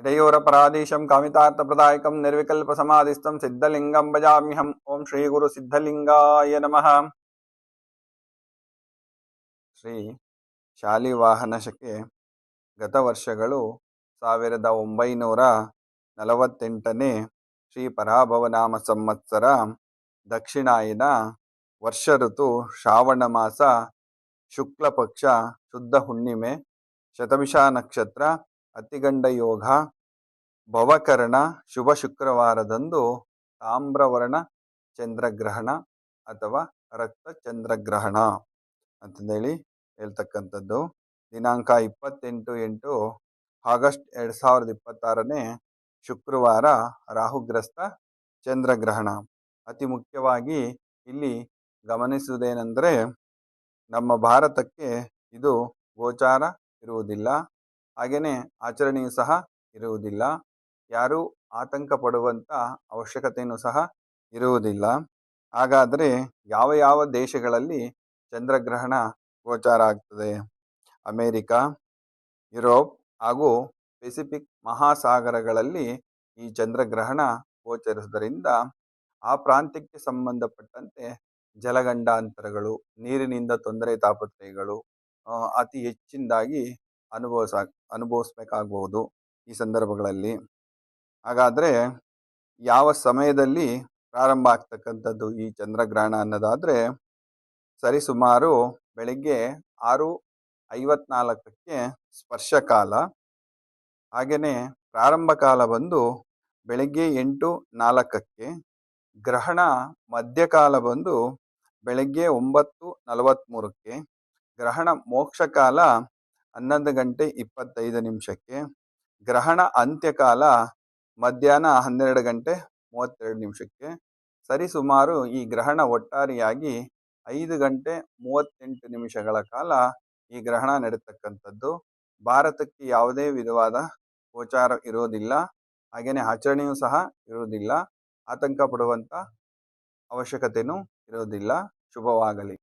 इडयोरपराधीशं कामितार्थप्रदायकं निर्विकल्पसमाधिस्थं सिद्धलिङ्गं भजाम्यहम्। ओं श्रीगुरुसिद्धलिङ्गाय नमः। ಶ್ರೀ ಶಾಲಿವಾಹನ ಶಕೆ ಗತವರ್ಷಗಳು 1948ನೇ ಶ್ರೀ ಪರಾಭವನಾಮ ಸಂವತ್ಸರ ದಕ್ಷಿಣಾಯನ ವರ್ಷ ಋತು ಶ್ರಾವಣ ಮಾಸ ಶುಕ್ಲ ಪಕ್ಷ ಶುದ್ಧ ಹುಣ್ಣಿಮೆ ಶತಭಿಷ ನಕ್ಷತ್ರ ಅತಿಗಂಡ ಯೋಗ ಭವಕರಣ ಶುಭ ಶುಕ್ರವಾರದಂದು ತಾಮ್ರವರ್ಣ ಚಂದ್ರಗ್ರಹಣ ಅಥವಾ ರಕ್ತ ಚಂದ್ರಗ್ರಹಣ ಅಂತಂದೇಳಿ ಹೇಳ್ತಕ್ಕಂಥದ್ದು. ದಿನಾಂಕ 28/8 ಆಗಸ್ಟ್ 2026ನೇ ಶುಕ್ರವಾರ ರಾಹುಗ್ರಸ್ತ ಚಂದ್ರಗ್ರಹಣ. ಅತಿ ಮುಖ್ಯವಾಗಿ ಇಲ್ಲಿ ಗಮನಿಸುವುದೇನೆಂದರೆ ನಮ್ಮ ಭಾರತಕ್ಕೆ ಇದು ಗೋಚಾರ ಇರುವುದಿಲ್ಲ, ಹಾಗೆಯೇ ಆಚರಣೆಯೂ ಸಹ ಇರುವುದಿಲ್ಲ. ಯಾರೂ ಆತಂಕ ಪಡುವಂಥ ಅವಶ್ಯಕತೆಯೂ ಸಹ ಇರುವುದಿಲ್ಲ. ಹಾಗಾದರೆ ಯಾವ ಯಾವ ದೇಶಗಳಲ್ಲಿ ಚಂದ್ರಗ್ರಹಣ ಗೋಚಾರ ಆಗ್ತದೆ? ಅಮೇರಿಕಾ, ಯುರೋಪ್ ಹಾಗೂ ಪೆಸಿಫಿಕ್ ಮಹಾಸಾಗರಗಳಲ್ಲಿ ಈ ಚಂದ್ರಗ್ರಹಣ ಗೋಚರಿಸುವುದರಿಂದ ಆ ಪ್ರಾಂತ್ಯಕ್ಕೆ ಸಂಬಂಧಪಟ್ಟಂತೆ ಜಲಗಂಡಾಂತರಗಳು, ನೀರಿನಿಂದ ತೊಂದರೆ ತಾಪತ್ರಯಗಳು ಅತಿ ಹೆಚ್ಚಿನದಾಗಿ ಅನುಭವಿಸಬೇಕಾಗಬಹುದು ಈ ಸಂದರ್ಭಗಳಲ್ಲಿ. ಹಾಗಾದರೆ ಯಾವ ಸಮಯದಲ್ಲಿ ಪ್ರಾರಂಭ ಆಗ್ತಕ್ಕಂಥದ್ದು ಈ ಚಂದ್ರಗ್ರಹಣ ಅನ್ನೋದಾದರೆ ಸರಿಸುಮಾರು ಬೆಳಗ್ಗೆ 6:54ಕ್ಕೆ ಸ್ಪರ್ಶಕಾಲ, ಹಾಗೆಯೇ ಪ್ರಾರಂಭ ಕಾಲ ಬಂದು ಬೆಳಗ್ಗೆ 8:04ಕ್ಕೆ, ಗ್ರಹಣ ಮಧ್ಯಕಾಲ ಬಂದು ಬೆಳಗ್ಗೆ 9:43ಕ್ಕೆ, ಗ್ರಹಣ ಮೋಕ್ಷಕಾಲ 11:25ಕ್ಕೆ, ಗ್ರಹಣ ಅಂತ್ಯಕಾಲ ಮಧ್ಯಾಹ್ನ 12:32ಕ್ಕೆ. ಸರಿಸುಮಾರು ಈ ಗ್ರಹಣ ಒಟ್ಟಾರೆಯಾಗಿ 5:38 ಕಾಲ ಈ ಗ್ರಹಣ ನಡೆತಕ್ಕಂಥದ್ದು. ಭಾರತಕ್ಕೆ ಯಾವುದೇ ವಿಧವಾದ ಗೋಚಾರ ಇರೋದಿಲ್ಲ, ಹಾಗೆಯೇ ಆಚರಣೆಯೂ ಸಹ ಇರುವುದಿಲ್ಲ. ಆತಂಕ ಪಡುವಂಥ ಅವಶ್ಯಕತೆಯೂ ಇರೋದಿಲ್ಲ. ಶುಭವಾಗಲಿ.